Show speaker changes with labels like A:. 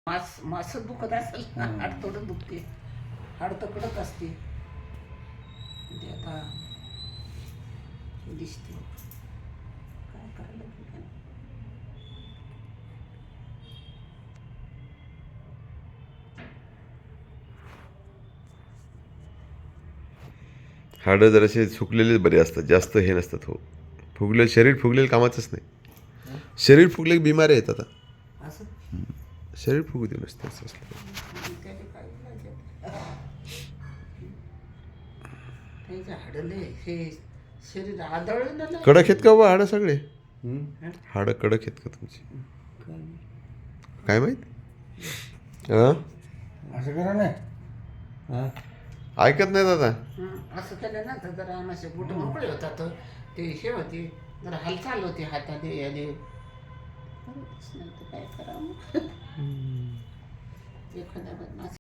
A: मास दुखत असेल हाड थोडं दुखते, हाड तर कडक असते. म्हणजे आता दिसते काय करायला लागेल.
B: हाडं जरासे सुकलेले बरे असतात, जास्त हे नसतात. हो, फुगले शरीर फुगलेलं कामाचंच नाही. शरीर फुगले बिमारी आहेत. आता
A: असं
B: शरीर फुगू दे नसतं असं असलं.
A: त्याने काय लागेल त्याचे हाडले हे शरीर आदळलं ना.
B: कडक आहेत का बा हाडं सगळे? हाडं कडक आहेत का तुमची? काय माहित.
C: असं करा ना.
B: ऐकत नाही दादा.
A: असं केलं ना तर जरा असे बोट मोकळे होतात, ते हे होते जरा हालचाल होते हातात आले. काय करावं एखाद्या बदमाश